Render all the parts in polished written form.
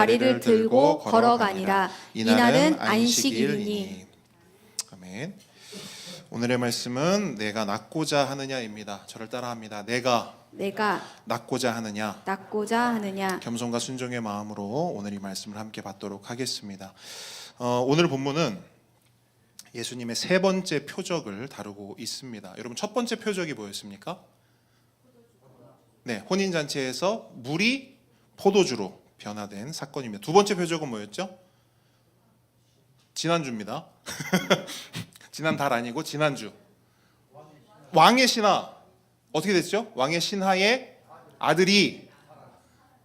다리를 들고 걸어가니라. 이날은 안식일이니. 아멘. 오늘의 말씀은 내가 낫고자 하느냐입니다. 저를 따라합니다. 내가 낫고자 하느냐. 겸손과 순종의 마음으로 오늘 이 말씀을 함께 받도록 하겠습니다. 오늘 본문은 예수님의 세 번째 표적을 다루고 있습니다. 여러분, 첫 번째 표적이 뭐였습니까? 네, 혼인잔치에서 물이 포도주로 변화된 사건입니다. 두 번째 표적은 뭐였죠? 지난주입니다. 지난달 아니고 지난주. 왕의 신하. 어떻게 됐죠? 왕의 신하의 아들이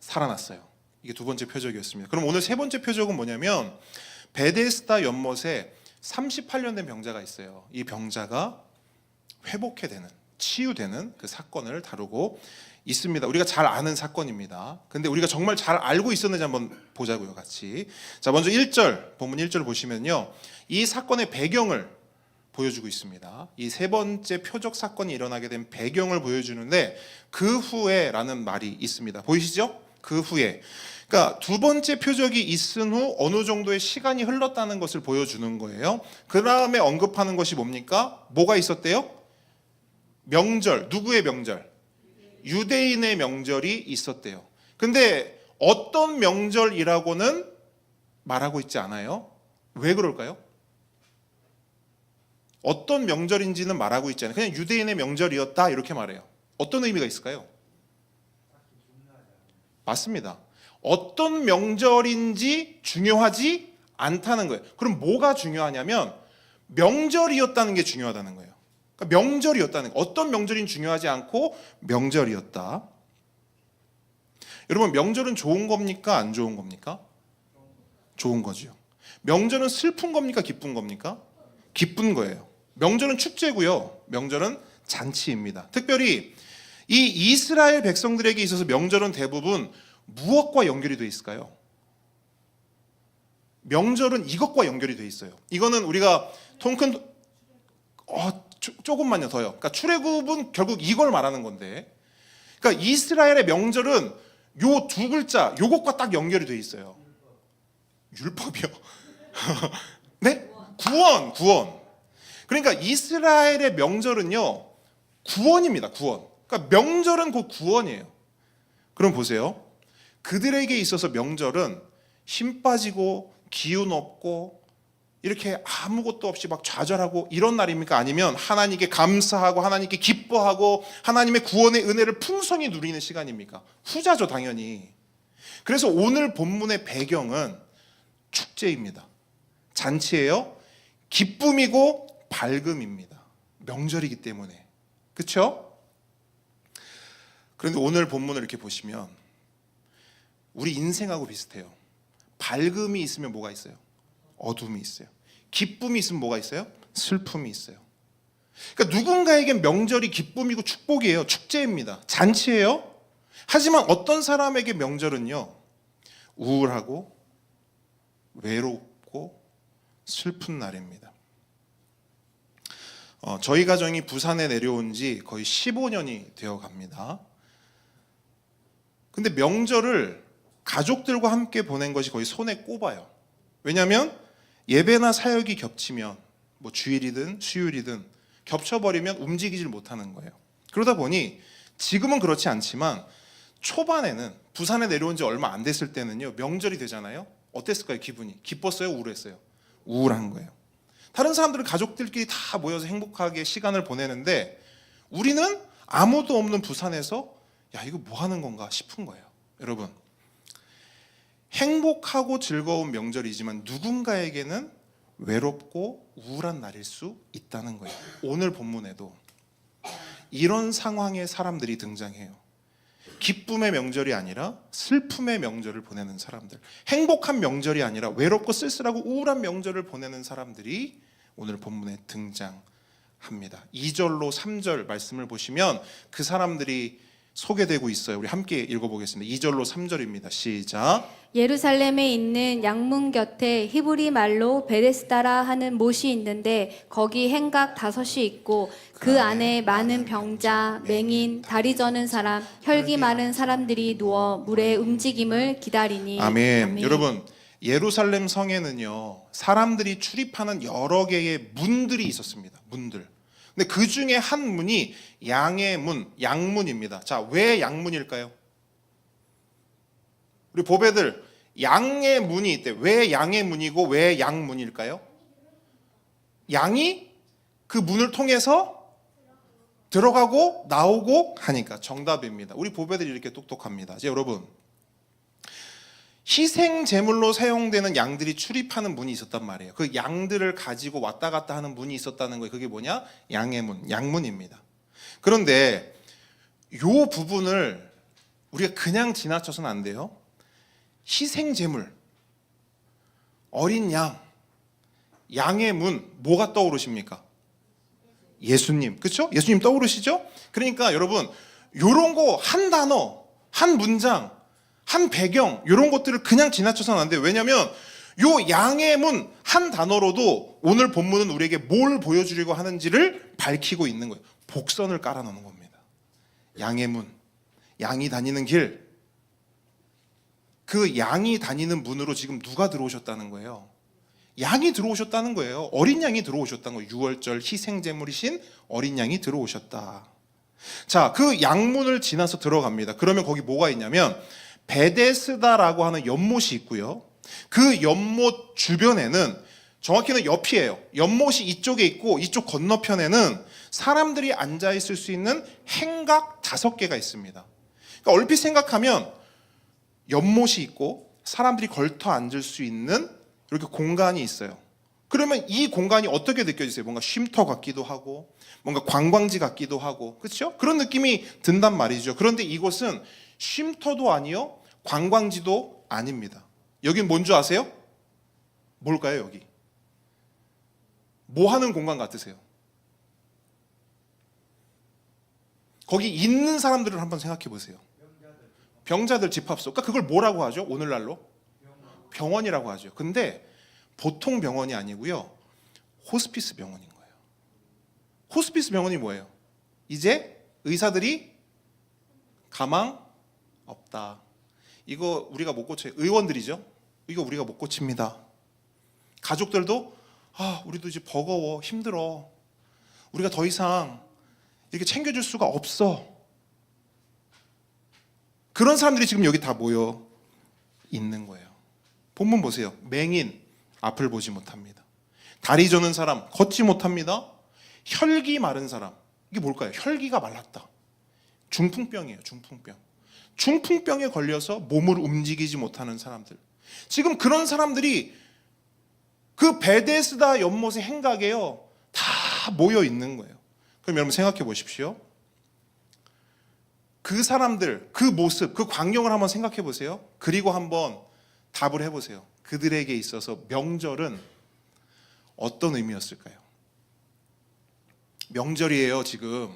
살아났어요. 이게 두 번째 표적이었습니다. 그럼 오늘 세 번째 표적은 뭐냐면 베데스다 연못에 38년 된 병자가 있어요. 이 병자가 회복해 되는, 치유되는 그 사건을 다루고 있습니다. 우리가 잘 아는 사건입니다. 근데 우리가 정말 잘 알고 있었는지 한번 보자고요, 같이. 자, 먼저 1절, 본문 1절 보시면요, 이 사건의 배경을 보여주고 있습니다. 이 세 번째 표적 사건이 일어나게 된 배경을 보여주는데 그 후에라는 말이 있습니다. 보이시죠? 그 후에. 그러니까 두 번째 표적이 있은 후 어느 정도의 시간이 흘렀다는 것을 보여주는 거예요. 그 다음에 언급하는 것이 뭡니까? 뭐가 있었대요? 명절. 누구의 명절? 유대인의 명절이 있었대요. 근데 어떤 명절이라고는 말하고 있지 않아요. 왜 그럴까요? 어떤 명절인지는 말하고 있지 않아요. 그냥 유대인의 명절이었다 이렇게 말해요. 어떤 의미가 있을까요? 맞습니다. 어떤 명절인지 중요하지 않다는 거예요. 그럼 뭐가 중요하냐면 명절이었다는 게 중요하다는 거예요. 그러니까 명절이었다는 거. 어떤 명절인 중요하지 않고 명절이었다. 여러분, 명절은 좋은 겁니까? 안 좋은 겁니까? 좋은 거죠. 명절은 슬픈 겁니까? 기쁜 겁니까? 기쁜 거예요. 명절은 축제고요. 명절은 잔치입니다. 특별히 이 이스라엘 백성들에게 있어서 명절은 대부분 무엇과 연결이 되어 있을까요? 명절은 이것과 연결이 되어 있어요. 이거는 우리가 통큰 조금만요 더요. 그러니까 출애굽은 결국 이걸 말하는 건데, 그러니까 이스라엘의 명절은 요 두 글자, 요것과 딱 연결이 되어 있어요. 율법이요? 네? 구원. 그러니까 이스라엘의 명절은요, 구원입니다. 구원. 그러니까 명절은 곧 구원이에요. 그럼 보세요. 그들에게 있어서 명절은 힘 빠지고 기운 없고 이렇게 아무것도 없이 막 좌절하고 이런 날입니까? 아니면 하나님께 감사하고 하나님께 기뻐하고 하나님의 구원의 은혜를 풍성히 누리는 시간입니까? 후자죠, 당연히. 그래서 오늘 본문의 배경은 축제입니다. 잔치예요. 기쁨이고 밝음입니다. 명절이기 때문에. 그렇죠? 그런데 오늘 본문을 이렇게 보시면 우리 인생하고 비슷해요. 밝음이 있으면 뭐가 있어요? 어둠이 있어요. 기쁨이 있으면 뭐가 있어요? 슬픔이 있어요. 그러니까 누군가에겐 명절이 기쁨이고 축복이에요. 축제입니다. 잔치예요. 하지만 어떤 사람에게 명절은요, 우울하고 외롭고 슬픈 날입니다. 저희 가정이 부산에 내려온 지 거의 15년이 되어 갑니다. 근데 명절을 가족들과 함께 보낸 것이 거의 손에 꼽아요. 왜냐하면 예배나 사역이 겹치면 뭐 주일이든 수요일이든 겹쳐버리면 움직이질 못하는 거예요. 그러다 보니 지금은 그렇지 않지만 초반에는, 부산에 내려온 지 얼마 안 됐을 때는요, 명절이 되잖아요. 어땠을까요? 기분이 기뻤어요? 우울했어요? 우울한 거예요. 다른 사람들은 가족들끼리 다 모여서 행복하게 시간을 보내는데 우리는 아무도 없는 부산에서 야, 이거 뭐 하는 건가 싶은 거예요. 여러분, 행복하고 즐거운 명절이지만 누군가에게는 외롭고 우울한 날일 수 있다는 거예요. 오늘 본문에도 이런 상황의 사람들이 등장해요. 기쁨의 명절이 아니라 슬픔의 명절을 보내는 사람들, 행복한 명절이 아니라 외롭고 쓸쓸하고 우울한 명절을 보내는 사람들이 오늘 본문에 등장합니다. 2절로 3절 말씀을 보시면 그 사람들이 소개되고 있어요. 우리 함께 읽어보겠습니다. 2절로 3절입니다. 시작. 예루살렘에 있는 양문 곁에 히브리 말로 베데스다라 하는 못이 있는데 거기 행각 5이 있고 그 안에 많은 병자, 맹인, 다리 저는 사람, 혈기 많은 사람들이 누워 물의 움직임을 기다리니. 아멘. 여러분, 예루살렘 성에는요 사람들이 출입하는 여러 개의 문들이 있었습니다. 문들. 근데 그 중에 한 문이 양의 문, 양문입니다. 자, 왜 양문일까요? 우리 보배들, 양의 문이 있대. 왜 양의 문이고 왜 양문일까요? 양이 그 문을 통해서 들어가고 나오고 하니까 정답입니다. 우리 보배들이 이렇게 똑똑합니다. 이제 여러분, 희생 제물로 사용되는 양들이 출입하는 문이 있었단 말이에요. 그 양들을 가지고 왔다 갔다 하는 문이 있었다는 거예요. 그게 뭐냐? 양의 문, 양문입니다. 그런데 요 부분을 우리가 그냥 지나쳐서는 안 돼요. 희생 제물, 어린 양, 양의 문, 뭐가 떠오르십니까? 예수님, 그렇죠? 예수님 떠오르시죠? 그러니까 여러분, 요런 거 한 단어, 한 문장, 한 배경, 이런 것들을 그냥 지나쳐서는 안 돼요. 왜냐하면 요 양의 문 한 단어로도 오늘 본문은 우리에게 뭘 보여주려고 하는지를 밝히고 있는 거예요. 복선을 깔아놓는 겁니다. 양의 문, 양이 다니는 길, 그 양이 다니는 문으로 지금 누가 들어오셨다는 거예요? 양이 들어오셨다는 거예요. 어린 양이 들어오셨다는 거예요. 6월절 희생제물이신 어린 양이 들어오셨다. 자, 그 양문을 지나서 들어갑니다. 그러면 거기 뭐가 있냐면 베데스다라고 하는 연못이 있고요. 그 연못 주변에는, 정확히는 옆이에요. 연못이 이쪽에 있고 이쪽 건너편에는 사람들이 앉아 있을 수 있는 행각 5개가 있습니다. 그러니까 얼핏 생각하면 연못이 있고 사람들이 걸터 앉을 수 있는 이렇게 공간이 있어요. 그러면 이 공간이 어떻게 느껴지세요? 뭔가 쉼터 같기도 하고 뭔가 관광지 같기도 하고, 그렇죠? 그런 느낌이 든단 말이죠. 그런데 이곳은 쉼터도 아니요 관광지도 아닙니다. 여긴 뭔지 아세요? 뭘까요? 여기 뭐 하는 공간 같으세요? 거기 있는 사람들을 한번 생각해 보세요. 병자들 집합소. 그러니까 그걸 뭐라고 하죠? 오늘날로? 병원이라고 하죠. 근데 보통 병원이 아니고요, 호스피스 병원인 거예요. 호스피스 병원이 뭐예요? 이제 의사들이 가망 없다. 이거 우리가 못 고쳐요. 의원들이죠. 이거 우리가 못 고칩니다. 가족들도 우리도 이제 버거워, 힘들어. 우리가 더 이상 이렇게 챙겨줄 수가 없어. 그런 사람들이 지금 여기 다 모여 있는 거예요. 본문 보세요. 맹인, 앞을 보지 못합니다. 다리 저는 사람, 걷지 못합니다. 혈기 마른 사람, 이게 뭘까요? 혈기가 말랐다. 중풍병이에요. 중풍병. 중풍병에 걸려서 몸을 움직이지 못하는 사람들. 지금 그런 사람들이 그 베데스다 연못의 행각에요 다 모여 있는 거예요. 그럼 여러분 생각해 보십시오. 그 사람들, 그 모습, 그 광경을 한번 생각해 보세요. 그리고 한번 답을 해보세요. 그들에게 있어서 명절은 어떤 의미였을까요? 명절이에요. 지금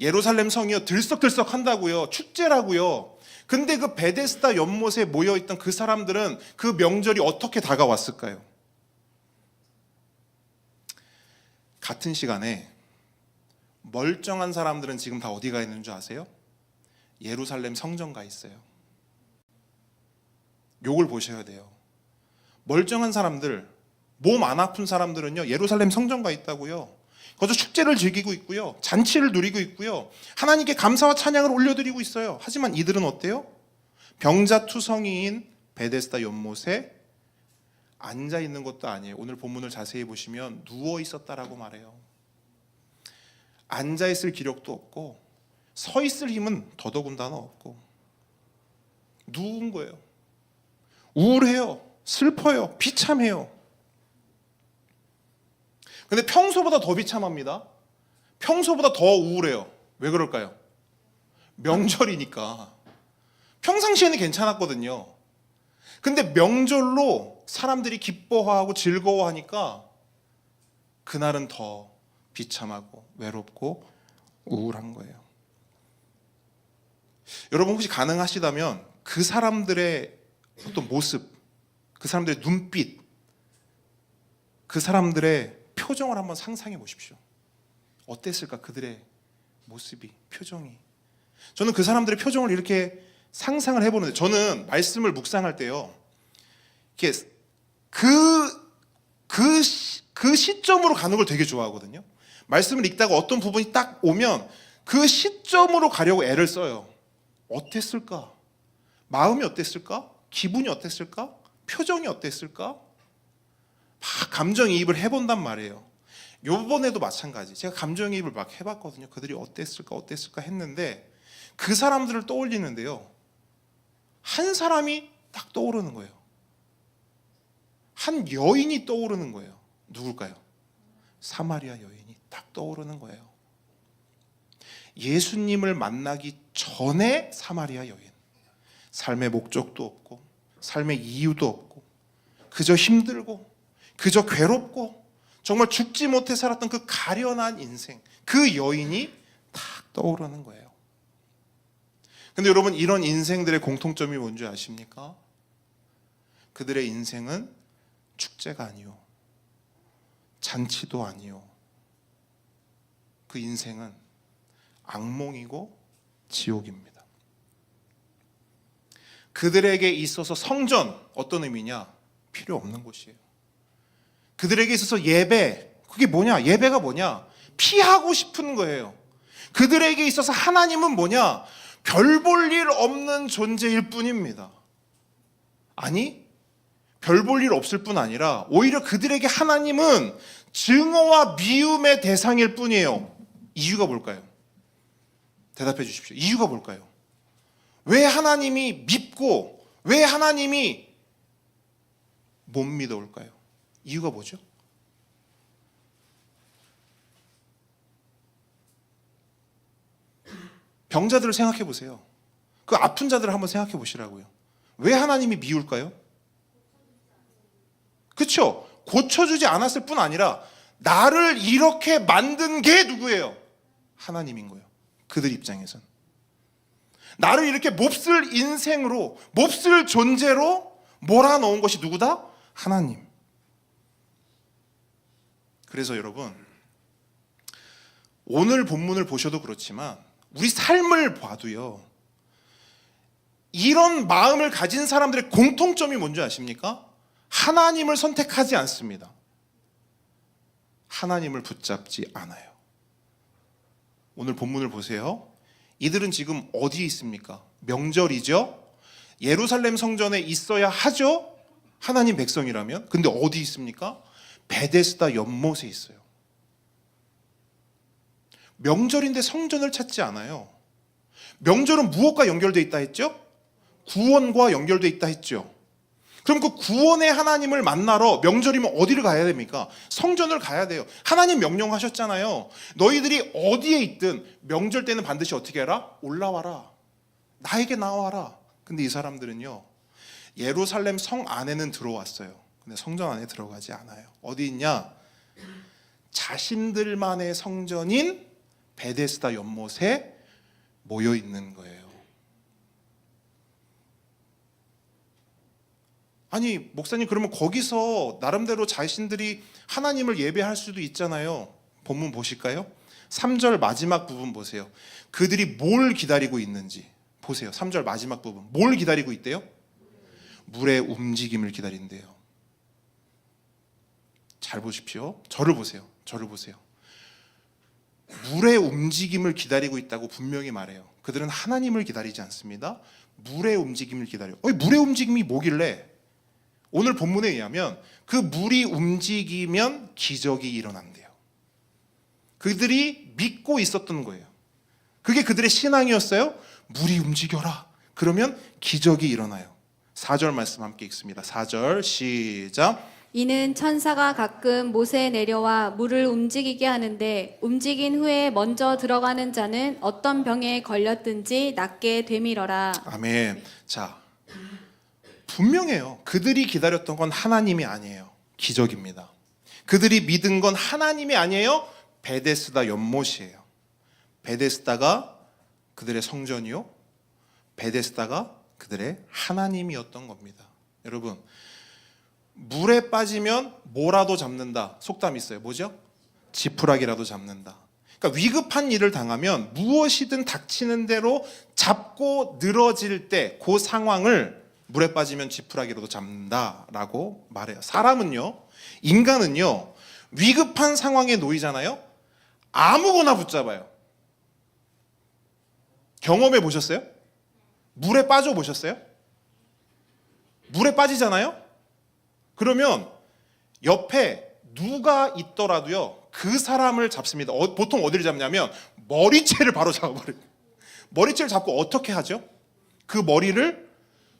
예루살렘 성이요 들썩들썩 한다고요. 축제라고요. 근데 그 베데스다 연못에 모여있던 그 사람들은 그 명절이 어떻게 다가왔을까요? 같은 시간에 멀쩡한 사람들은 지금 다 어디 가 있는 줄 아세요? 예루살렘 성전 가 있어요. 요걸 보셔야 돼요. 멀쩡한 사람들, 몸 안 아픈 사람들은요 예루살렘 성전 가 있다고요. 거기서 축제를 즐기고 있고요, 잔치를 누리고 있고요, 하나님께 감사와 찬양을 올려드리고 있어요. 하지만 이들은 어때요? 병자투성이인 베데스다 연못에 앉아 있는 것도 아니에요. 오늘 본문을 자세히 보시면 누워 있었다라고 말해요. 앉아 있을 기력도 없고 서 있을 힘은 더더군다나 없고 누운 거예요. 우울해요, 슬퍼요, 비참해요. 근데 평소보다 더 비참합니다. 평소보다 더 우울해요. 왜 그럴까요? 명절이니까. 평상시에는 괜찮았거든요. 근데 명절로 사람들이 기뻐하고 즐거워하니까 그날은 더 비참하고 외롭고 우울한 거예요. 여러분 혹시 가능하시다면 그 사람들의 어떤 모습, 그 사람들의 눈빛, 그 사람들의 표정을 한번 상상해 보십시오. 어땠을까? 그들의 모습이, 표정이. 저는 그 사람들의 표정을 이렇게 상상을 해보는데, 저는 말씀을 묵상할 때요, 이렇게 그 시점으로 가는 걸 되게 좋아하거든요. 말씀을 읽다가 어떤 부분이 딱 오면 그 시점으로 가려고 애를 써요. 어땠을까? 마음이 어땠을까? 기분이 어땠을까? 표정이 어땠을까? 막 감정이입을 해본단 말이에요. 요번에도 마찬가지. 제가 감정이입을 막 해봤거든요. 그들이 어땠을까 했는데, 그 사람들을 떠올리는데요, 한 사람이 딱 떠오르는 거예요. 한 여인이 떠오르는 거예요. 누굴까요? 사마리아 여인이 딱 떠오르는 거예요. 예수님을 만나기 전에 사마리아 여인. 삶의 목적도 없고, 삶의 이유도 없고, 그저 힘들고, 그저 괴롭고, 정말 죽지 못해 살았던 그 가련한 인생, 그 여인이 딱 떠오르는 거예요. 근데 여러분, 이런 인생들의 공통점이 뭔지 아십니까? 그들의 인생은 축제가 아니요, 잔치도 아니요, 그 인생은 악몽이고 지옥입니다. 그들에게 있어서 성전, 어떤 의미냐? 필요 없는 곳이에요. 그들에게 있어서 예배, 그게 뭐냐? 예배가 뭐냐? 피하고 싶은 거예요. 그들에게 있어서 하나님은 뭐냐? 별 볼 일 없는 존재일 뿐입니다. 아니, 별 볼 일 없을 뿐 아니라 오히려 그들에게 하나님은 증오와 미움의 대상일 뿐이에요. 이유가 뭘까요? 대답해 주십시오. 이유가 뭘까요? 왜 하나님이 밉고 왜 하나님이 못 믿어올까요? 이유가 뭐죠? 병자들을 생각해 보세요. 그 아픈 자들을 한번 생각해 보시라고요. 왜 하나님이 미울까요? 그렇죠? 고쳐주지 않았을 뿐 아니라 나를 이렇게 만든 게 누구예요? 하나님인 거예요. 그들 입장에선. 나를 이렇게 몹쓸 인생으로, 몹쓸 존재로 몰아넣은 것이 누구다? 하나님. 그래서 여러분, 오늘 본문을 보셔도 그렇지만 우리 삶을 봐도요, 이런 마음을 가진 사람들의 공통점이 뭔지 아십니까? 하나님을 선택하지 않습니다. 하나님을 붙잡지 않아요. 오늘 본문을 보세요. 이들은 지금 어디에 있습니까? 명절이죠. 예루살렘 성전에 있어야 하죠. 하나님 백성이라면. 근데 어디 있습니까? 베데스다 연못에 있어요. 명절인데 성전을 찾지 않아요. 명절은 무엇과 연결되어 있다 했죠? 구원과 연결되어 있다 했죠. 그럼 그 구원의 하나님을 만나러 명절이면 어디를 가야 됩니까? 성전을 가야 돼요. 하나님 명령하셨잖아요. 너희들이 어디에 있든 명절 때는 반드시 어떻게 해라? 올라와라. 나에게 나와라. 근데 이 사람들은요, 예루살렘 성 안에는 들어왔어요. 근데 성전 안에 들어가지 않아요. 어디 있냐? 자신들만의 성전인 베데스다 연못에 모여 있는 거예요. 아니, 목사님, 그러면 거기서 나름대로 자신들이 하나님을 예배할 수도 있잖아요. 본문 보실까요? 3절 마지막 부분 보세요. 그들이 뭘 기다리고 있는지 보세요. 3절 마지막 부분. 뭘 기다리고 있대요? 물의 움직임을 기다린대요. 잘 보십시오. 저를 보세요. 저를 보세요. 물의 움직임을 기다리고 있다고 분명히 말해요. 그들은 하나님을 기다리지 않습니다. 물의 움직임을 기다려요. 물의 움직임이 뭐길래? 오늘 본문에 의하면 그 물이 움직이면 기적이 일어난대요. 그들이 믿고 있었던 거예요. 그게 그들의 신앙이었어요. 물이 움직여라. 그러면 기적이 일어나요. 4절 말씀 함께 읽습니다. 4절 시작. 이는 천사가 가끔 모세에 내려와 물을 움직이게 하는데 움직인 후에 먼저 들어가는 자는 어떤 병에 걸렸든지 낫게 되밀어라. 아멘. 자, 분명해요. 그들이 기다렸던 건 하나님이 아니에요. 기적입니다. 그들이 믿은 건 하나님이 아니에요. 베데스다 연못이에요. 베데스다가 그들의 성전이요, 베데스다가 그들의 하나님이었던 겁니다. 여러분, 물에 빠지면 뭐라도 잡는다. 속담 있어요. 뭐죠? 지푸라기라도 잡는다. 그러니까 위급한 일을 당하면 무엇이든 닥치는 대로 잡고 늘어질 때 그 상황을 물에 빠지면 지푸라기라도 잡는다라고 말해요. 사람은요, 인간은요, 위급한 상황에 놓이잖아요. 아무거나 붙잡아요. 경험해 보셨어요? 물에 빠져 보셨어요? 물에 빠지잖아요? 그러면 옆에 누가 있더라도요, 그 사람을 잡습니다. 보통 어디를 잡냐면 머리채를 바로 잡아버려요. 머리채를 잡고 어떻게 하죠? 그 머리를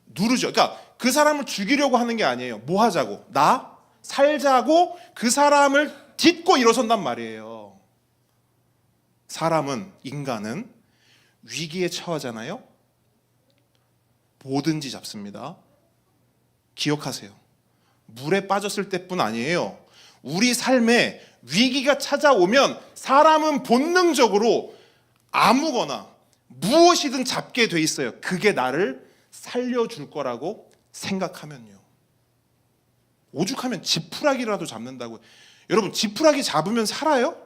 누르죠. 그러니까 그 사람을 죽이려고 하는 게 아니에요. 뭐 하자고? 나 살자고 그 사람을 딛고 일어선단 말이에요. 사람은, 인간은 위기에 처하잖아요. 뭐든지 잡습니다. 기억하세요. 물에 빠졌을 때뿐 아니에요. 우리 삶에 위기가 찾아오면 사람은 본능적으로 아무거나 무엇이든 잡게 돼 있어요. 그게 나를 살려줄 거라고 생각하면요. 오죽하면 지푸라기라도 잡는다고. 여러분, 지푸라기 잡으면 살아요?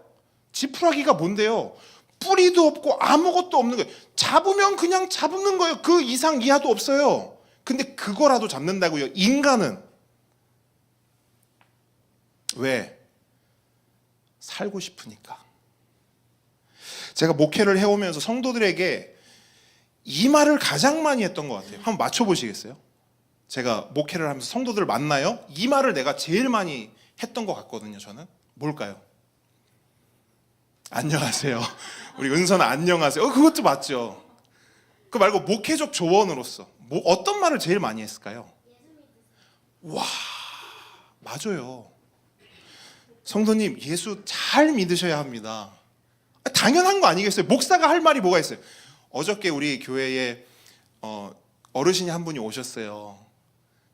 지푸라기가 뭔데요? 뿌리도 없고 아무것도 없는 거예요. 잡으면 그냥 잡는 거예요. 그 이상 이하도 없어요. 근데 그거라도 잡는다고요. 인간은 왜? 살고 싶으니까. 제가 목회를 해오면서 성도들에게 이 말을 가장 많이 했던 것 같아요. 한번 맞춰보시겠어요? 제가 목회를 하면서 성도들을 만나요. 이 말을 내가 제일 많이 했던 것 같거든요. 저는 뭘까요? 안녕하세요. 우리 은선아 안녕하세요. 그것도 맞죠. 그 말고 목회적 조언으로서 어떤 말을 제일 많이 했을까요? 와, 맞아요. 성도님, 예수 잘 믿으셔야 합니다. 당연한 거 아니겠어요? 목사가 할 말이 뭐가 있어요? 어저께 우리 교회에 어르신이 한 분이 오셨어요.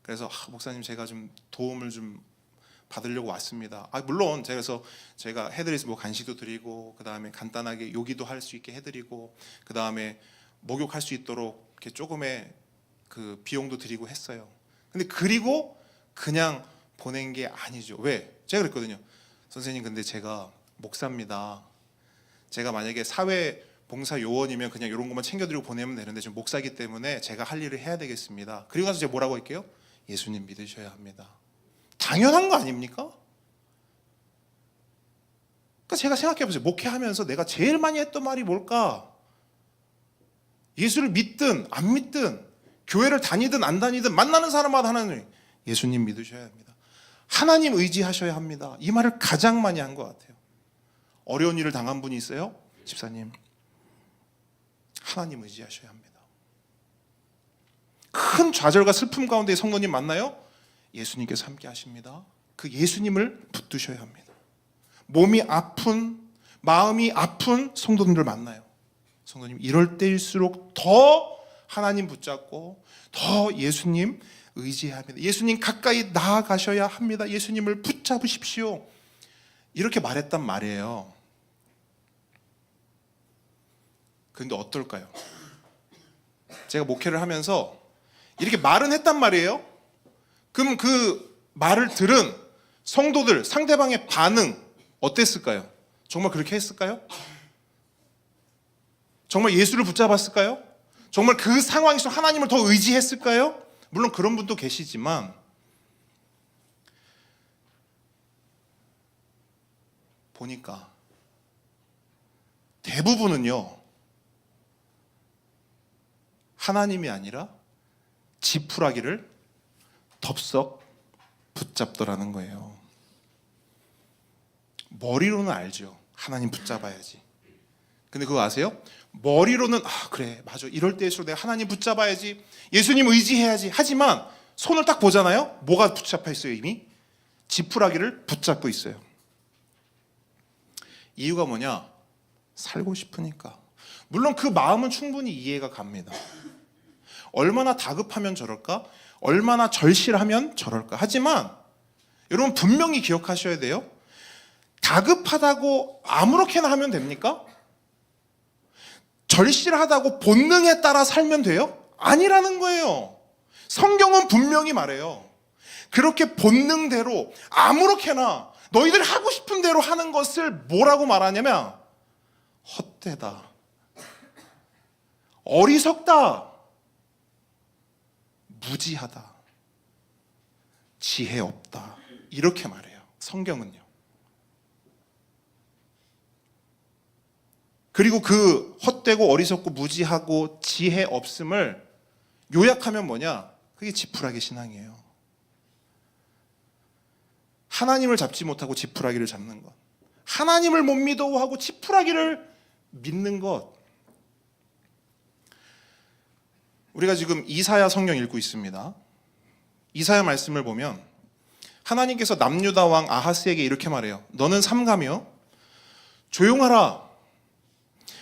그래서 목사님, 제가 좀 도움을 좀 받으려고 왔습니다. 물론 제가 해드릴 뭐 간식도 드리고, 그 다음에 간단하게 요기도 할 수 있게 해드리고, 그 다음에 목욕할 수 있도록 이렇게 조금의 그 비용도 드리고 했어요. 근데 그리고 그냥 보낸 게 아니죠. 왜? 제가 그랬거든요. 선생님, 근데 제가 목사입니다. 제가 만약에 사회 봉사 요원이면 그냥 이런 것만 챙겨드리고 보내면 되는데 지금 목사이기 때문에 제가 할 일을 해야 되겠습니다. 그리고 나서 제가 뭐라고 할게요? 예수님 믿으셔야 합니다. 당연한 거 아닙니까? 그러니까 제가 생각해 보세요. 목회하면서 내가 제일 많이 했던 말이 뭘까? 예수를 믿든 안 믿든 교회를 다니든 안 다니든 만나는 사람마다 하는 소리, 예수님 믿으셔야 합니다. 하나님 의지하셔야 합니다. 이 말을 가장 많이 한 것 같아요. 어려운 일을 당한 분이 있어요? 집사님, 하나님 의지하셔야 합니다. 큰 좌절과 슬픔 가운데 성도님 만나요? 예수님께서 함께 하십니다. 그 예수님을 붙드셔야 합니다. 몸이 아픈, 마음이 아픈 성도님들 만나요. 성도님, 이럴 때일수록 더 하나님 붙잡고 더 예수님 의지해야 합니다. 예수님 가까이 나아가셔야 합니다. 예수님을 붙잡으십시오. 이렇게 말했단 말이에요. 그런데 어떨까요? 제가 목회를 하면서 이렇게 말은 했단 말이에요. 그럼 그 말을 들은 성도들, 상대방의 반응 어땠을까요? 정말 그렇게 했을까요? 정말 예수를 붙잡았을까요? 정말 그 상황에서 하나님을 더 의지했을까요? 물론 그런 분도 계시지만 보니까 대부분은요, 하나님이 아니라 지푸라기를 덥석 붙잡더라는 거예요. 머리로는 알죠. 하나님 붙잡아야지. 근데 그거 아세요? 머리로는 그래 맞아, 이럴 때일수록 내가 하나님 붙잡아야지, 예수님 의지해야지. 하지만 손을 딱 보잖아요. 뭐가 붙잡혀 있어요? 이미 지푸라기를 붙잡고 있어요. 이유가 뭐냐? 살고 싶으니까. 물론 그 마음은 충분히 이해가 갑니다. 얼마나 다급하면 저럴까? 얼마나 절실하면 저럴까? 하지만 여러분 분명히 기억하셔야 돼요. 다급하다고 아무렇게나 하면 됩니까? 절실하다고 본능에 따라 살면 돼요? 아니라는 거예요. 성경은 분명히 말해요. 그렇게 본능대로 아무렇게나 너희들 하고 싶은 대로 하는 것을 뭐라고 말하냐면 헛되다, 어리석다, 무지하다, 지혜 없다, 이렇게 말해요. 성경은요. 그리고 그 헛되고 어리석고 무지하고 지혜 없음을 요약하면 뭐냐? 그게 지푸라기 신앙이에요. 하나님을 잡지 못하고 지푸라기를 잡는 것, 하나님을 못 믿어하고 지푸라기를 믿는 것. 우리가 지금 이사야 성경 읽고 있습니다. 이사야 말씀을 보면 하나님께서 남유다 왕 아하스에게 이렇게 말해요. 너는 삼가며 조용하라.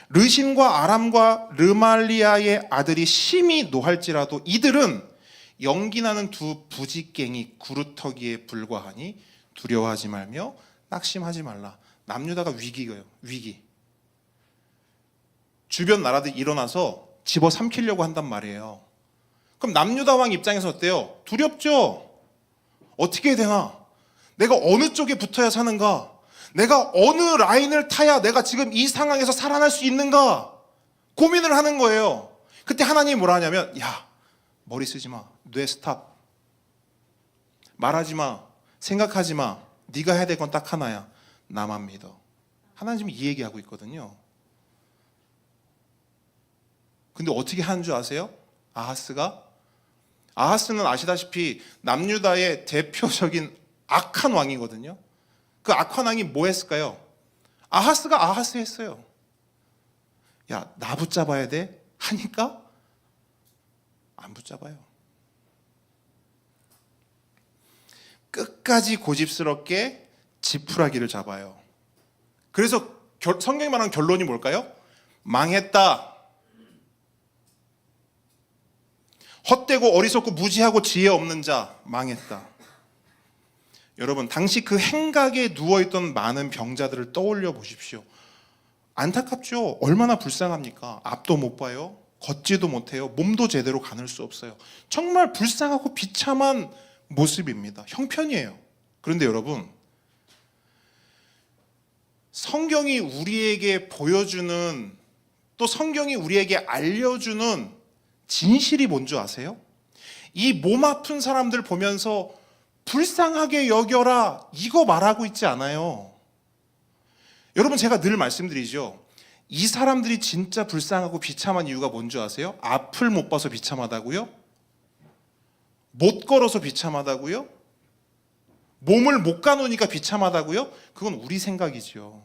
르신과 아람과 르말리아의 아들이 심히 노할지라도 이들은 연기나는 두 부지깽이 구루터기에 불과하니 두려워하지 말며 낙심하지 말라. 남유다가 위기예요. 위기. 주변 나라들이 일어나서 집어삼키려고 한단 말이에요. 그럼 남유다 왕 입장에서 어때요? 두렵죠? 어떻게 해야 되나? 내가 어느 쪽에 붙어야 사는가? 내가 어느 라인을 타야 내가 지금 이 상황에서 살아날 수 있는가? 고민을 하는 거예요. 그때 하나님이 뭐라 하냐면, 야, 머리 쓰지 마. 뇌 스탑. 말하지 마. 생각하지 마. 네가 해야 될 건 딱 하나야. 나만 믿어. 하나님 지금 이 얘기하고 있거든요. 근데 어떻게 하는 줄 아세요? 아하스는 아시다시피 남유다의 대표적인 악한 왕이거든요. 그 악한 왕이 뭐 했을까요? 아하스가 아하스 했어요. 야, 나 붙잡아야 돼? 하니까 안 붙잡아요. 끝까지 고집스럽게 지푸라기를 잡아요. 그래서 성경이 말하는 결론이 뭘까요? 망했다. 헛되고 어리석고 무지하고 지혜 없는 자, 망했다. 여러분, 당시 그 행각에 누워있던 많은 병자들을 떠올려 보십시오. 안타깝죠? 얼마나 불쌍합니까? 앞도 못 봐요. 걷지도 못해요. 몸도 제대로 가눌 수 없어요. 정말 불쌍하고 비참한 모습입니다. 형편이에요. 그런데 여러분, 성경이 우리에게 보여주는, 또 성경이 우리에게 알려주는 진실이 뭔지 아세요? 이 몸 아픈 사람들 보면서 불쌍하게 여겨라, 이거 말하고 있지 않아요. 여러분, 제가 늘 말씀드리죠. 이 사람들이 진짜 불쌍하고 비참한 이유가 뭔지 아세요? 앞을 못 봐서 비참하다고요? 못 걸어서 비참하다고요? 몸을 못 가누니까 비참하다고요? 그건 우리 생각이죠.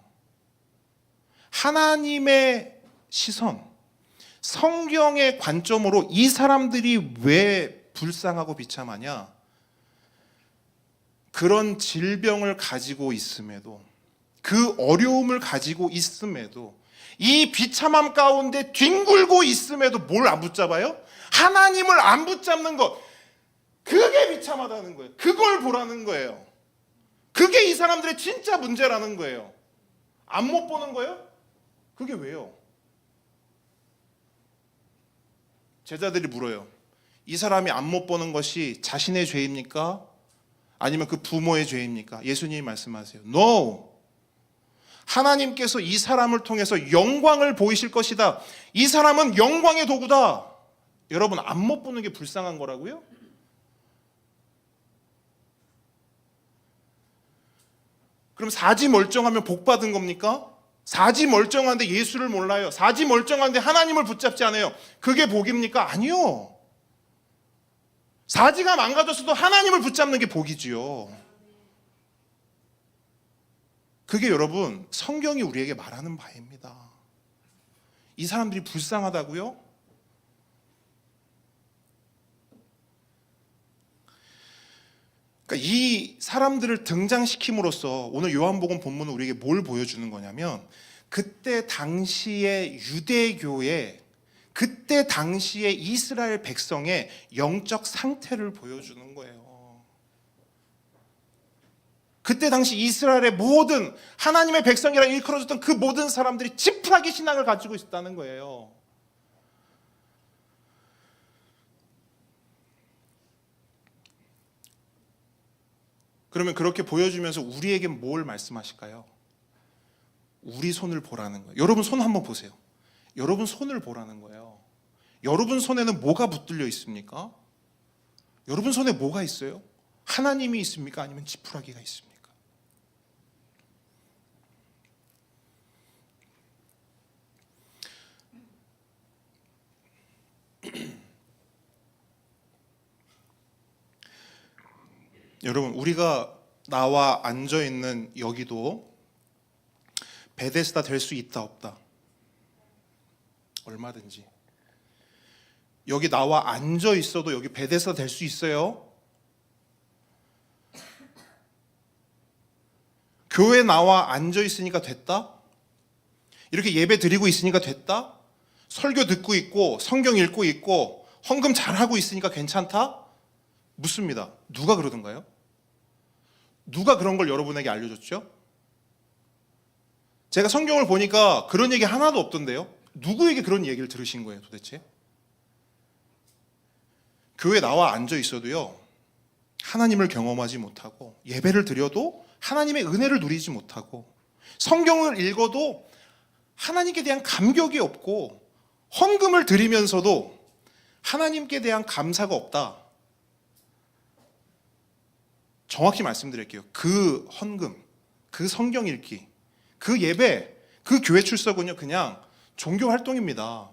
하나님의 시선, 성경의 관점으로 이 사람들이 왜 불쌍하고 비참하냐? 그런 질병을 가지고 있음에도, 그 어려움을 가지고 있음에도, 이 비참함 가운데 뒹굴고 있음에도 뭘 안 붙잡아요? 하나님을 안 붙잡는 것. 그게 비참하다는 거예요. 그걸 보라는 거예요. 그게 이 사람들의 진짜 문제라는 거예요. 안 못 보는 거예요? 그게 왜요? 제자들이 물어요. 이 사람이 안 못 보는 것이 자신의 죄입니까? 아니면 그 부모의 죄입니까? 예수님이 말씀하세요. No! 하나님께서 이 사람을 통해서 영광을 보이실 것이다. 이 사람은 영광의 도구다. 여러분, 안 못 보는 게 불쌍한 거라고요? 그럼 사지 멀쩡하면 복 받은 겁니까? 사지 멀쩡한데 예수를 몰라요. 사지 멀쩡한데 하나님을 붙잡지 않아요. 그게 복입니까? 아니요. 사지가 망가졌어도 하나님을 붙잡는 게 복이지요. 그게 여러분, 성경이 우리에게 말하는 바입니다. 이 사람들이 불쌍하다고요? 그러니까 이 사람들을 등장시킴으로써 오늘 요한복음 본문은 우리에게 뭘 보여주는 거냐면, 그때 당시의 유대교의, 그때 당시의 이스라엘 백성의 영적 상태를 보여주는 거예요. 그때 당시 이스라엘의 모든 하나님의 백성이라 일컬어졌던 그 모든 사람들이 지푸라기 신앙을 가지고 있었다는 거예요. 그러면 그렇게 보여주면서 우리에게 뭘 말씀하실까요? 우리 손을 보라는 거예요. 여러분 손 한번 보세요. 여러분 손을 보라는 거예요. 여러분 손에는 뭐가 붙들려 있습니까? 여러분 손에 뭐가 있어요? 하나님이 있습니까? 아니면 지푸라기가 있습니까? 여러분, 우리가 나와 앉아 있는 여기도 베데스다 될 수 있다 없다? 얼마든지. 여기 나와 앉아 있어도 여기 베데스다 될 수 있어요. 교회 나와 앉아 있으니까 됐다? 이렇게 예배 드리고 있으니까 됐다? 설교 듣고 있고 성경 읽고 있고 헌금 잘하고 있으니까 괜찮다? 묻습니다. 누가 그러던가요? 누가 그런 걸 여러분에게 알려줬죠? 제가 성경을 보니까 그런 얘기 하나도 없던데요. 누구에게 그런 얘기를 들으신 거예요 도대체? 교회 나와 앉아 있어도요, 하나님을 경험하지 못하고, 예배를 드려도 하나님의 은혜를 누리지 못하고, 성경을 읽어도 하나님께 대한 감격이 없고, 헌금을 드리면서도 하나님께 대한 감사가 없다. 정확히 말씀드릴게요. 그 헌금, 그 성경 읽기, 그 예배, 그 교회 출석은요 그냥 종교 활동입니다.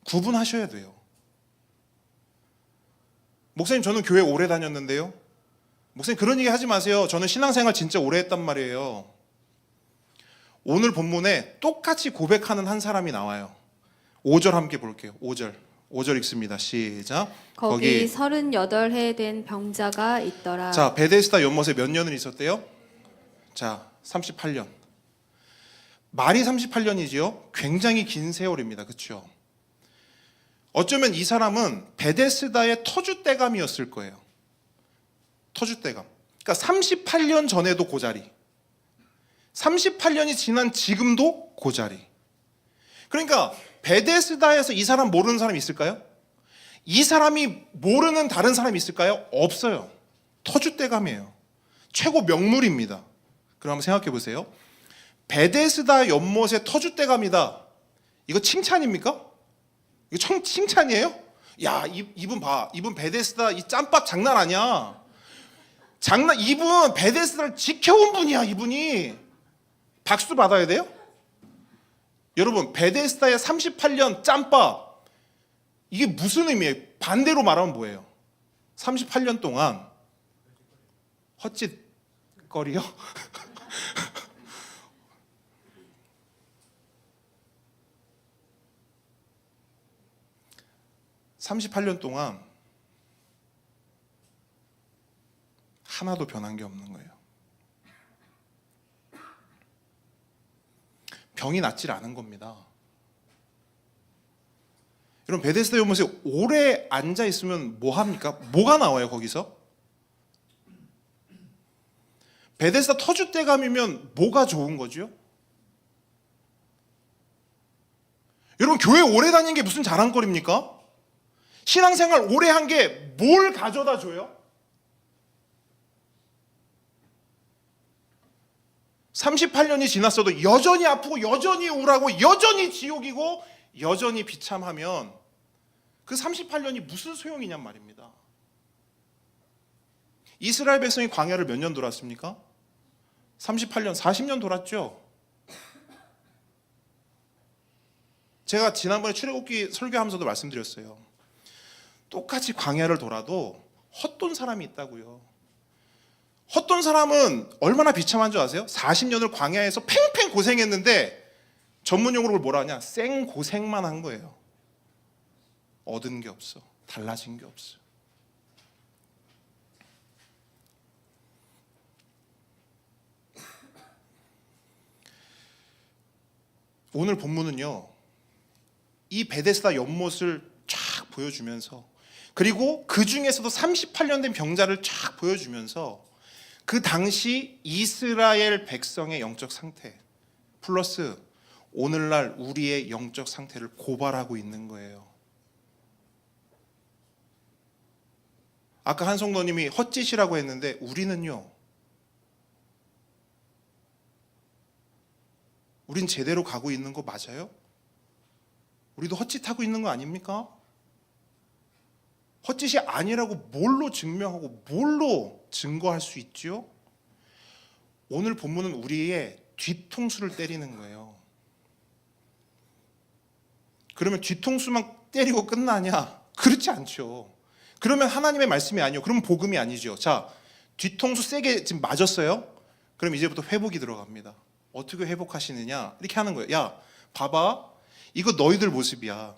구분하셔야 돼요. 목사님, 저는 교회 오래 다녔는데요. 목사님, 그런 얘기 하지 마세요. 저는 신앙생활 진짜 오래 했단 말이에요. 오늘 본문에 똑같이 고백하는 한 사람이 나와요. 5절 함께 볼게요. 5절 읽습니다. 시작. 거기 38해 된 병자가 있더라. 자, 베데스다 연못에 몇 년을 있었대요? 자, 38년. 말이 38년이지요. 굉장히 긴 세월입니다. 그렇죠? 어쩌면 이 사람은 베데스다의 터줏대감이었을 거예요. 터줏대감. 그러니까 38년 전에도 그 자리, 38년이 지난 지금도 그 자리. 그러니까 베데스다에서 이 사람 모르는 사람이 있을까요? 이 사람이 모르는 다른 사람이 있을까요? 없어요. 터줏대감이에요. 최고 명물입니다. 그럼 한번 생각해 보세요. 베데스다 연못의 터줏대감이다. 이거 칭찬입니까? 이거 칭찬이에요? 야, 이분 봐. 이분 베데스다 이 짬밥 장난 아니야. 이분 베데스다를 지켜온 분이야, 이분이. 박수 받아야 돼요? 여러분, 베데스다의 38년 짬밥, 이게 무슨 의미예요? 반대로 말하면 뭐예요? 38년 동안 헛짓거리요? 38년 동안 하나도 변한 게 없는 거예요. 병이 낫질 않은 겁니다. 여러분, 베데스다 연못에 오래 앉아 있으면 뭐 합니까? 뭐가 나와요 거기서? 베데스다 터줏대감이면 뭐가 좋은 거죠? 여러분, 교회 오래 다닌 게 무슨 자랑거리입니까? 신앙생활 오래 한 게 뭘 가져다 줘요? 38년이 지났어도 여전히 아프고 여전히 우울하고 여전히 지옥이고 여전히 비참하면 그 38년이 무슨 소용이냔 말입니다. 이스라엘 백성이 광야를 몇 년 돌았습니까? 38년, 40년 돌았죠. 제가 지난번에 출애굽기 설교하면서도 말씀드렸어요. 똑같이 광야를 돌아도 헛돈 사람이 있다고요. 헛돈 사람은 얼마나 비참한 줄 아세요? 40년을 광야에서 팽팽 고생했는데 전문용어로 뭐라 하냐? 생 고생만 한 거예요. 얻은 게 없어. 달라진 게 없어. 오늘 본문은요, 이 베데스다 연못을 쫙 보여주면서, 그리고 그 중에서도 38년 된 병자를 쫙 보여주면서 그 당시 이스라엘 백성의 영적 상태 플러스 오늘날 우리의 영적 상태를 고발하고 있는 거예요. 아까 한 성도님이 헛짓이라고 했는데 우리는요. 우린 제대로 가고 있는 거 맞아요? 우리도 헛짓하고 있는 거 아닙니까? 헛짓이 아니라고 뭘로 증명하고 뭘로 증거할 수 있죠? 오늘 본문은 우리의 뒤통수를 때리는 거예요. 그러면 뒤통수만 때리고 끝나냐? 그렇지 않죠. 그러면 하나님의 말씀이 아니요. 그러면 복음이 아니죠. 자, 뒤통수 세게 지금 맞았어요? 그럼 이제부터 회복이 들어갑니다. 어떻게 회복하시느냐? 이렇게 하는 거예요. 야, 봐봐. 이거 너희들 모습이야.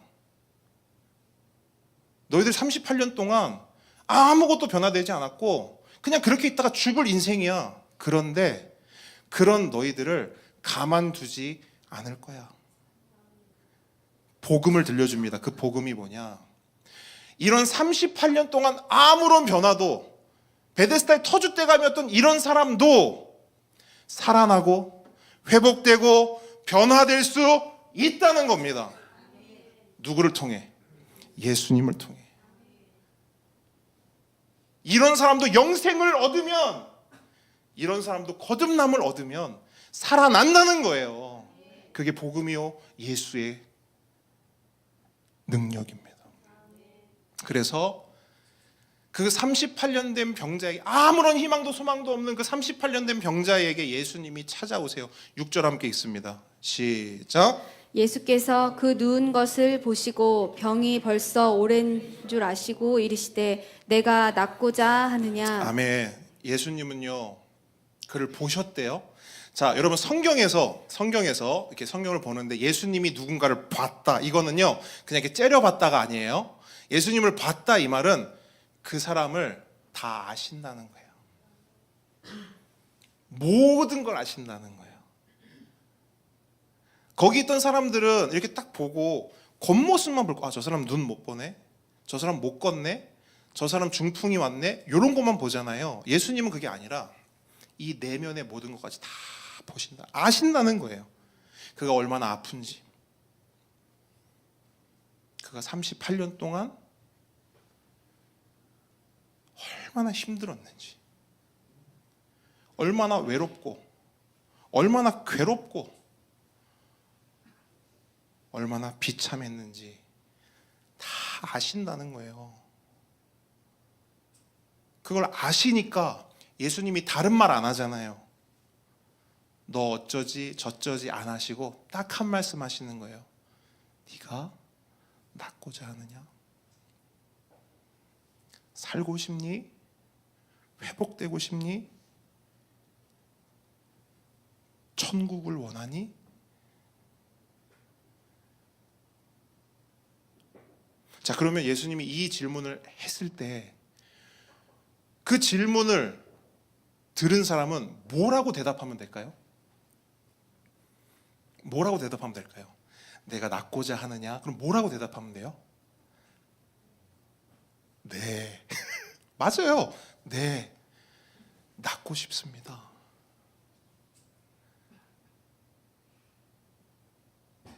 너희들 38년 동안 아무것도 변화되지 않았고 그냥 그렇게 있다가 죽을 인생이야. 그런데 그런 너희들을 가만두지 않을 거야. 복음을 들려줍니다. 그 복음이 뭐냐? 이런 38년 동안 아무런 변화도 베데스다의 터줏대감이었던 이런 사람도 살아나고 회복되고 변화될 수 있다는 겁니다. 누구를 통해? 예수님을 통해. 이런 사람도 영생을 얻으면, 이런 사람도 거듭남을 얻으면 살아난다는 거예요. 그게 복음이요 예수의 능력입니다. 그래서 그 38년 된 병자에게, 아무런 희망도 소망도 없는 그 38년 된 병자에게 예수님이 찾아오세요. 6절 함께 읽습니다. 시작. 예수께서 그 누운 것을 보시고 병이 벌써 오랜 줄 아시고 이르시되 내가 낫고자 하느냐. 아멘. 예수님은요 그를 보셨대요. 자, 여러분 성경에서 이렇게 성경을 보는데 예수님이 누군가를 봤다, 이거는요 그냥 이렇게 째려봤다가 아니에요. 예수님을 봤다 이 말은 그 사람을 다 아신다는 거예요. 모든 걸 아신다는 거예요. 거기 있던 사람들은 이렇게 딱 보고 겉모습만 볼 거, 아, 저 사람 눈 못 보네, 저 사람 못 걷네, 저 사람 중풍이 왔네, 이런 것만 보잖아요. 예수님은 그게 아니라 이 내면의 모든 것까지 다 보신다, 아신다는 거예요. 그가 얼마나 아픈지, 그가 38년 동안 얼마나 힘들었는지, 얼마나 외롭고 얼마나 괴롭고 얼마나 비참했는지 다 아신다는 거예요. 그걸 아시니까 예수님이 다른 말 안 하잖아요. 너 어쩌지 저쩌지 안 하시고 딱 한 말씀 하시는 거예요. 네가 낫고자 하느냐? 살고 싶니? 회복되고 싶니? 천국을 원하니? 자, 그러면 예수님이 이 질문을 했을 때 그 질문을 들은 사람은 뭐라고 대답하면 될까요? 뭐라고 대답하면 될까요? 내가 낫고자 하느냐? 그럼 뭐라고 대답하면 돼요? 네. 맞아요. 네. 낫고 싶습니다.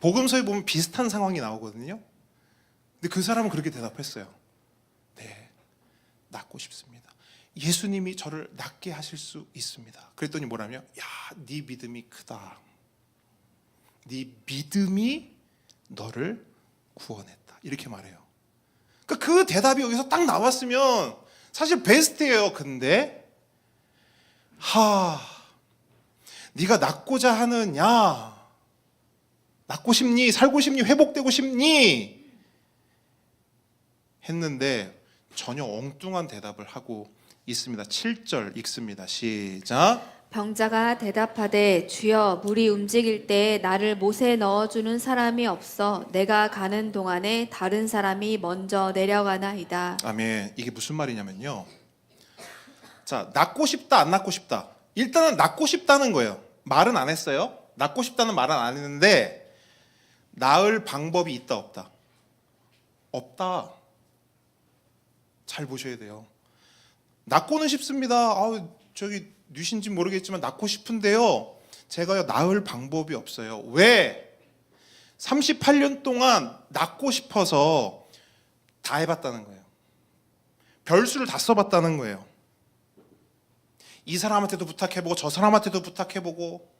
복음서에 보면 비슷한 상황이 나오거든요. 근데 그 사람은 그렇게 대답했어요. 네. 낫고 싶습니다. 예수님이 저를 낫게 하실 수 있습니다. 그랬더니 뭐라며? 야, 네 믿음이 크다. 네 믿음이 너를 구원했다. 이렇게 말해요. 그러니까 그 대답이 여기서 딱 나왔으면 사실 베스트예요. 근데 네가 낫고자 하느냐? 낫고 싶니? 살고 싶니? 회복되고 싶니? 했는데 전혀 엉뚱한 대답을 하고 있습니다. 7절 읽습니다. 시작. 병자가 대답하되 주여 물이 움직일 때 나를 못에 넣어주는 사람이 없어 내가 가는 동안에 다른 사람이 먼저 내려가나이다. 아멘. 이게 무슨 말이냐면요. 자, 낫고 싶다 안 낫고 싶다. 일단은 낫고 싶다는 거예요. 말은 안 했어요. 낫고 싶다는 말은 안 했는데 나을 방법이 있다 없다? 없다. 잘 보셔야 돼요. 낫고는 싶습니다. 저기 뉘신지 모르겠지만 낫고 싶은데요. 제가요 나을 방법이 없어요. 왜? 38년 동안 낫고 싶어서 다 해봤다는 거예요. 별수를 다 써봤다는 거예요. 이 사람한테도 부탁해보고 저 사람한테도 부탁해보고,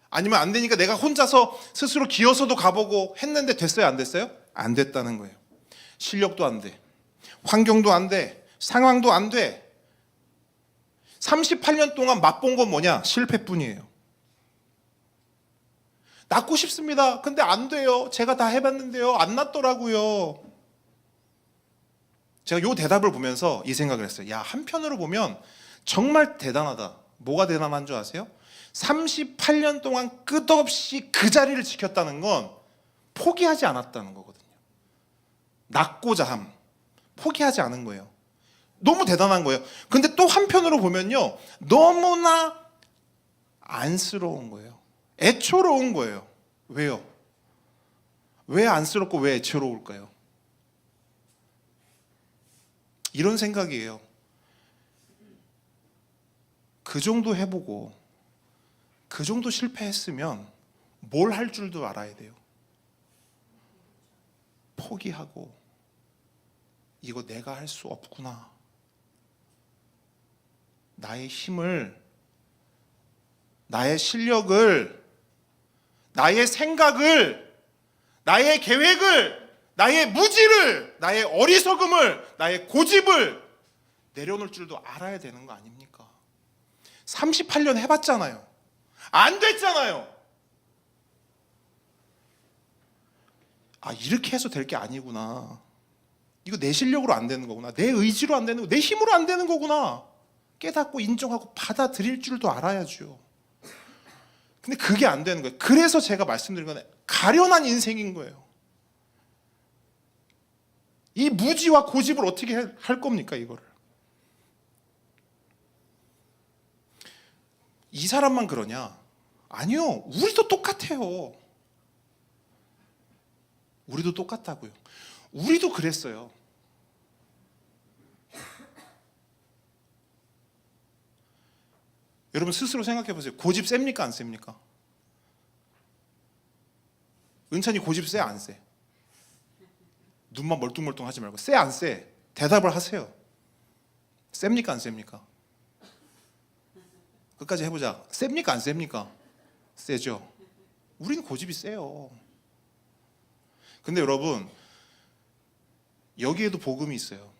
아니면 안 되니까 내가 혼자서 스스로 기어서도 가보고 했는데 됐어요, 안 됐어요? 안 됐다는 거예요. 실력도 안 돼, 환경도 안 돼, 상황도 안 돼. 38년 동안 맛본 건 뭐냐? 실패뿐이에요. 낳고 싶습니다. 근데 안 돼요. 제가 다 해봤는데요, 안 낳더라고요. 제가 요 대답을 보면서 이 생각을 했어요. 야, 한편으로 보면 정말 대단하다. 뭐가 대단한 줄 아세요? 38년 동안 끝없이 그 자리를 지켰다는 건 포기하지 않았다는 거거든요. 낳고자 함, 포기하지 않은 거예요. 너무 대단한 거예요. 근데 또 한편으로 보면요, 너무나 안쓰러운 거예요. 애초로운 거예요. 왜요? 왜 안쓰럽고 왜 애초로울까요? 이런 생각이에요. 그 정도 해보고 그 정도 실패했으면 뭘 할 줄도 알아야 돼요. 포기하고 이거 내가 할 수 없구나. 나의 힘을, 나의 실력을, 나의 생각을, 나의 계획을, 나의 무지를, 나의 어리석음을, 나의 고집을 내려놓을 줄도 알아야 되는 거 아닙니까? 38년 해봤잖아요. 안 됐잖아요. 아, 이렇게 해서 될 게 아니구나. 이거 내 실력으로 안 되는 거구나. 내 의지로 안 되는 거, 내 힘으로 안 되는 거구나. 깨닫고 인정하고 받아들일 줄도 알아야죠. 근데 그게 안 되는 거예요. 그래서 제가 말씀드린 건 가련한 인생인 거예요. 이 무지와 고집을 어떻게 할 겁니까, 이거를? 이 사람만 그러냐? 아니요, 우리도 똑같아요. 우리도 똑같다고요. 우리도 그랬어요. 여러분 스스로 생각해 보세요. 고집 셉니까, 안 셉니까? 은찬이 고집 세, 안 세? 눈만 멀뚱멀뚱 하지 말고 세, 안 세? 대답을 하세요. 셉니까, 안 셉니까? 끝까지 해보자. 셉니까, 안 셉니까? 세죠. 우리는 고집이 세요. 근데 여러분, 여기에도 복음이 있어요.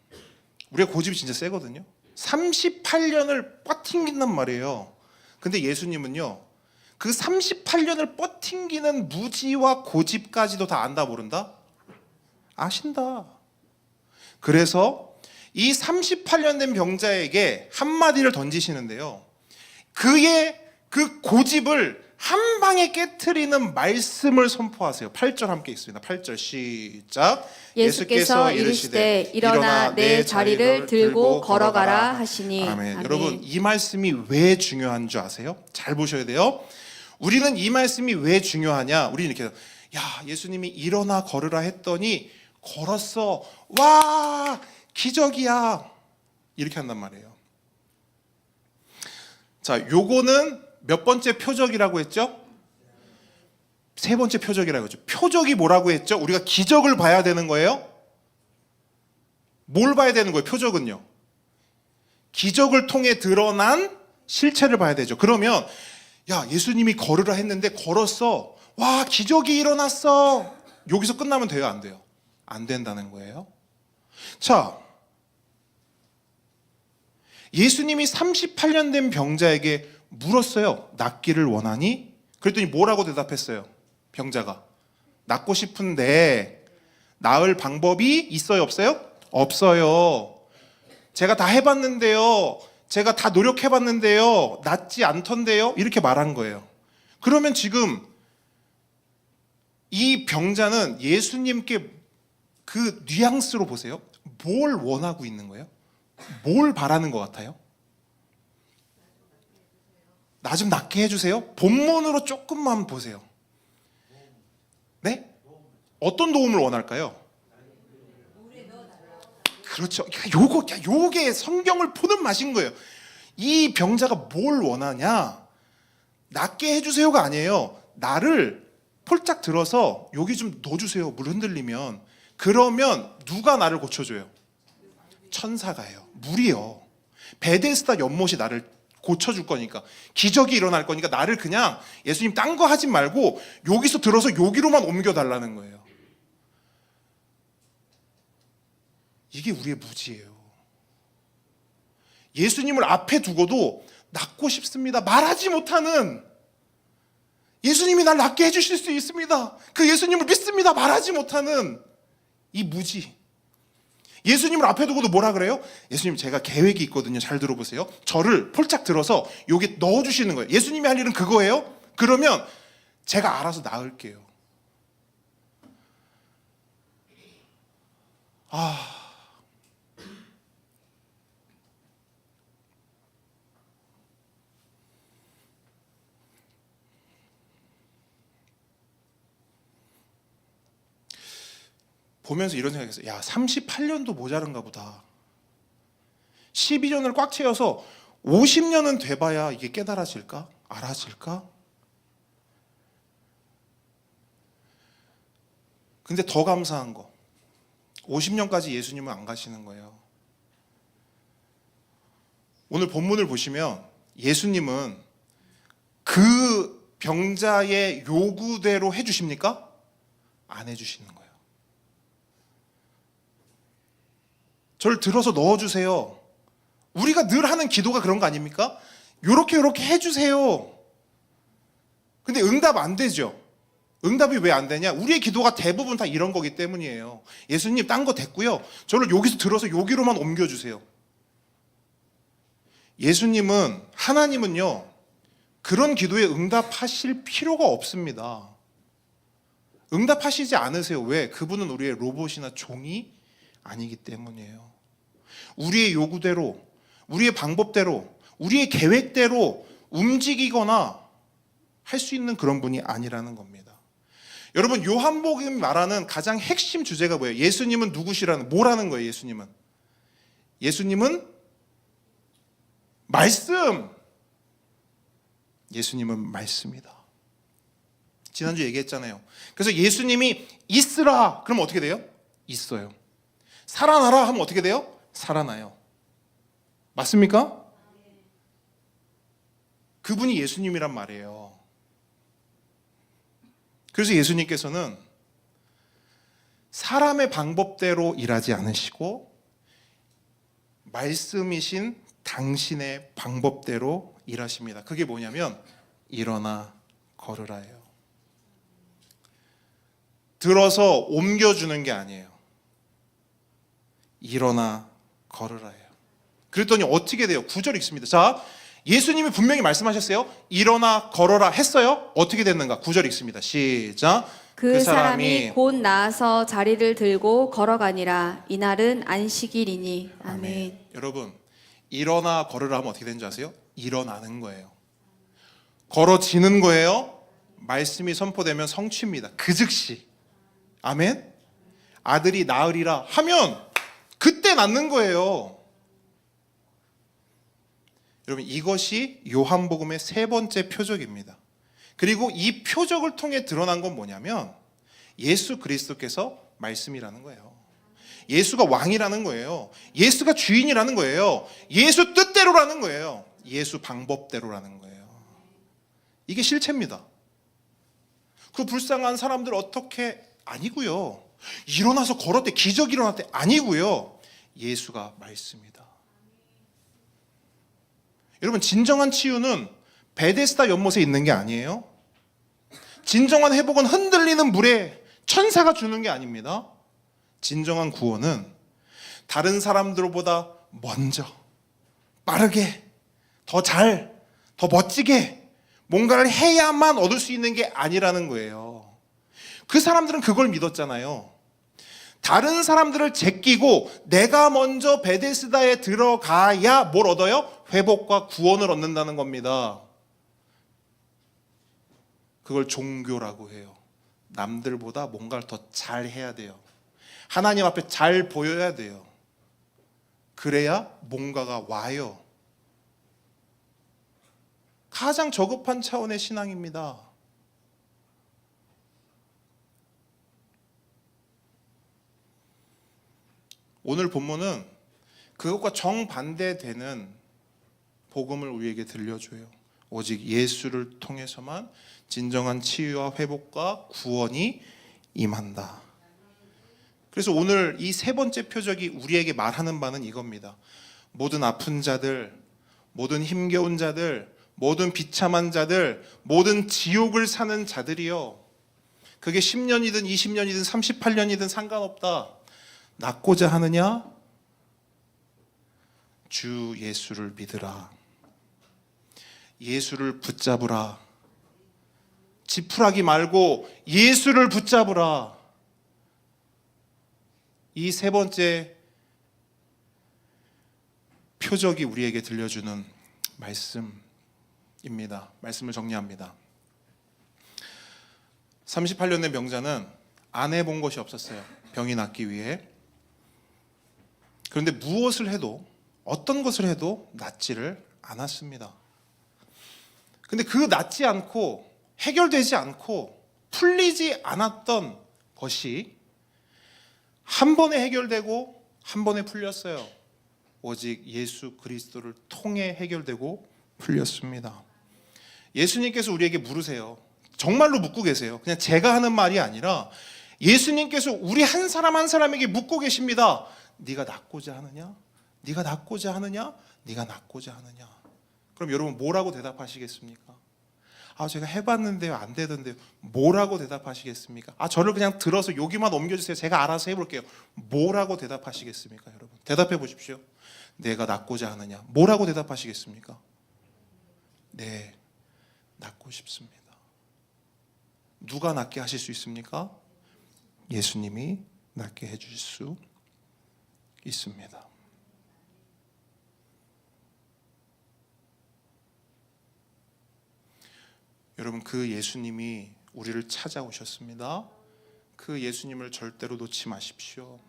우리가 고집이 진짜 세거든요. 38년을 버틴단 말이에요. 근데 예수님은요, 그 38년을 버틴기는 무지와 고집까지도 다 안다, 모른다? 아신다. 그래서 이 38년 된 병자에게 한마디를 던지시는데요, 그의 그 고집을 한 방에 깨트리는 말씀을 선포하세요. 8절 함께 있습니다. 8절 시작. 예수께서 이르시되 일어나 내 자리를 들고 걸어가라 하시니. 아멘. 여러분, 이 말씀이 왜 중요한 줄 아세요? 잘 보셔야 돼요. 우리는 이 말씀이 왜 중요하냐? 우리는 이렇게, 야, 예수님이 일어나 걸으라 했더니 걸었어. 와, 기적이야. 이렇게 한단 말이에요. 자, 요거는 몇 번째 표적이라고 했죠? 세 번째 표적이라고 했죠. 표적이 뭐라고 했죠? 우리가 기적을 봐야 되는 거예요? 뭘 봐야 되는 거예요? 표적은요, 기적을 통해 드러난 실체를 봐야 되죠. 그러면 야, 예수님이 걸으라 했는데 걸었어. 와, 기적이 일어났어. 여기서 끝나면 돼요, 안 돼요? 안 된다는 거예요. 자, 예수님이 38년 된 병자에게 물었어요. 낫기를 원하니? 그랬더니 뭐라고 대답했어요? 병자가 낫고 싶은데 나을 방법이 있어요, 없어요? 없어요. 제가 다 해봤는데요, 제가 다 노력해봤는데요, 낫지 않던데요, 이렇게 말한 거예요. 그러면 지금 이 병자는 예수님께 그 뉘앙스로 보세요. 뭘 원하고 있는 거예요? 뭘 바라는 것 같아요? 나 좀 낫게 해주세요. 본문으로 조금만 보세요. 네? 어떤 도움을 원할까요? 그렇죠. 요게 성경을 푸는 맛인 거예요. 이 병자가 뭘 원하냐? 낫게 해주세요가 아니에요. 나를 폴짝 들어서 여기 좀 넣어주세요. 물 흔들리면. 그러면 누가 나를 고쳐줘요? 천사가요. 물이요. 베데스다 연못이 나를 고쳐줄 거니까, 기적이 일어날 거니까 나를 그냥 예수님 딴 거 하지 말고 여기서 들어서 여기로만 옮겨달라는 거예요. 이게 우리의 무지예요. 예수님을 앞에 두고도 낫고 싶습니다 말하지 못하는, 예수님이 날 낫게 해주실 수 있습니다, 그 예수님을 믿습니다 말하지 못하는 이 무지. 예수님을 앞에 두고도 뭐라 그래요? 예수님, 제가 계획이 있거든요. 잘 들어보세요. 저를 폴짝 들어서 여기 넣어주시는 거예요. 예수님이 할 일은 그거예요? 그러면 제가 알아서 나을게요. 보면서 이런 생각했어요. 야, 38년도 모자른가 보다. 12년을 꽉 채워서 50년은 돼봐야 이게 깨달아질까? 알아질까? 근데 더 감사한 거, 50년까지 예수님은 안 가시는 거예요. 오늘 본문을 보시면 예수님은 그 병자의 요구대로 해주십니까? 안 해주시는 거예요. 저를 들어서 넣어주세요. 우리가 늘 하는 기도가 그런 거 아닙니까? 요렇게 해주세요. 근데 응답 안 되죠. 응답이 왜 안 되냐? 우리의 기도가 대부분 다 이런 거기 때문이에요. 예수님, 딴 거 됐고요, 저를 여기서 들어서 여기로만 옮겨주세요. 예수님은, 하나님은요, 그런 기도에 응답하실 필요가 없습니다. 응답하시지 않으세요. 왜? 그분은 우리의 로봇이나 종이 아니기 때문이에요. 우리의 요구대로, 우리의 방법대로, 우리의 계획대로 움직이거나 할 수 있는 그런 분이 아니라는 겁니다. 여러분, 요한복음이 말하는 가장 핵심 주제가 뭐예요? 예수님은 누구시라는, 뭐라는 거예요? 예수님은 말씀. 예수님은 말씀이다. 지난주 얘기했잖아요. 그래서 예수님이 있으라 그러면 어떻게 돼요? 있어요. 살아나라 하면 어떻게 돼요? 살아나요. 맞습니까? 그분이 예수님이란 말이에요. 그래서 예수님께서는 사람의 방법대로 일하지 않으시고 말씀이신 당신의 방법대로 일하십니다. 그게 뭐냐면 일어나 걸으라예요. 들어서 옮겨주는 게 아니에요. 일어나 걸으라예요. 그랬더니 어떻게 돼요? 9절 읽습니다. 자, 예수님이 분명히 말씀하셨어요. 일어나 걸어라 했어요. 어떻게 됐는가? 9절 읽습니다. 시작. 그 사람이 곧 나아서 자리를 들고 걸어가니라. 이날은 안식일이니. 아멘. 여러분, 일어나 걸으라 하면 어떻게 되는 줄 아세요? 일어나는 거예요. 걸어지는 거예요. 말씀이 선포되면 성취입니다. 그 즉시. 아멘. 아들이 낳으리라 하면 그때 낳는 거예요. 여러분, 이것이 요한복음의 세 번째 표적입니다. 그리고 이 표적을 통해 드러난 건 뭐냐면 예수 그리스도께서 말씀이라는 거예요. 예수가 왕이라는 거예요. 예수가 주인이라는 거예요. 예수 뜻대로라는 거예요. 예수 방법대로라는 거예요. 이게 실체입니다. 그 불쌍한 사람들 어떻게, 아니고요. 일어나서 걸었대, 기적이 일어났대, 아니고요. 예수가 말씀이다. 여러분, 진정한 치유는 베데스다 연못에 있는 게 아니에요. 진정한 회복은 흔들리는 물에 천사가 주는 게 아닙니다. 진정한 구원은 다른 사람들보다 먼저, 빠르게, 더 잘, 더 멋지게 뭔가를 해야만 얻을 수 있는 게 아니라는 거예요. 그 사람들은 그걸 믿었잖아요. 다른 사람들을 제끼고 내가 먼저 베데스다에 들어가야 뭘 얻어요? 회복과 구원을 얻는다는 겁니다. 그걸 종교라고 해요. 남들보다 뭔가를 더 잘해야 돼요. 하나님 앞에 잘 보여야 돼요. 그래야 뭔가가 와요. 가장 저급한 차원의 신앙입니다. 오늘 본문은 그것과 정반대되는 복음을 우리에게 들려줘요. 오직 예수를 통해서만 진정한 치유와 회복과 구원이 임한다. 그래서 오늘 이 세 번째 표적이 우리에게 말하는 바는 이겁니다. 모든 아픈 자들, 모든 힘겨운 자들, 모든 비참한 자들, 모든 지옥을 사는 자들이요, 그게 10년이든 20년이든 38년이든 상관없다. 낫고자 하느냐? 주 예수를 믿으라. 예수를 붙잡으라. 지푸라기 말고 예수를 붙잡으라. 이 세 번째 표적이 우리에게 들려주는 말씀입니다. 말씀을 정리합니다. 38년의 병자는 안 해본 것이 없었어요. 병이 낫기 위해. 그런데 무엇을 해도, 어떤 것을 해도 낫지를 않았습니다. 근데 그 낫지 않고 해결되지 않고 풀리지 않았던 것이 한 번에 해결되고 한 번에 풀렸어요. 오직 예수 그리스도를 통해 해결되고 풀렸습니다. 예수님께서 우리에게 물으세요. 정말로 묻고 계세요. 그냥 제가 하는 말이 아니라 예수님께서 우리 한 사람 한 사람에게 묻고 계십니다. 네가 낫고자 하느냐? 네가 낫고자 하느냐? 네가 낫고자 하느냐? 그럼 여러분 뭐라고 대답하시겠습니까? 제가 해봤는데요, 안 되던데요. 뭐라고 대답하시겠습니까? 저를 그냥 들어서 여기만 옮겨주세요. 제가 알아서 해볼게요. 뭐라고 대답하시겠습니까, 여러분? 대답해 보십시오. 내가 낫고자 하느냐? 뭐라고 대답하시겠습니까? 네, 낫고 싶습니다. 누가 낫게 하실 수 있습니까? 예수님이 낫게 해주실 수 있습니다. 여러분, 그 예수님이 우리를 찾아오셨습니다. 그 예수님을 절대로 놓지 마십시오.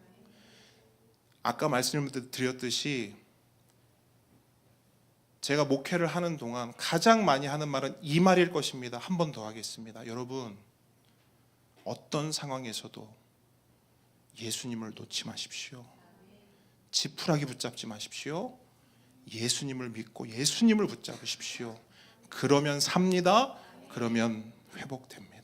아까 말씀을 드렸듯이 제가 목회를 하는 동안 가장 많이 하는 말은 이 말일 것입니다. 한 번 더 하겠습니다. 여러분, 어떤 상황에서도 예수님을 놓지 마십시오. 지푸라기 붙잡지 마십시오. 예수님을 믿고 예수님을 붙잡으십시오. 그러면 삽니다. 그러면 회복됩니다.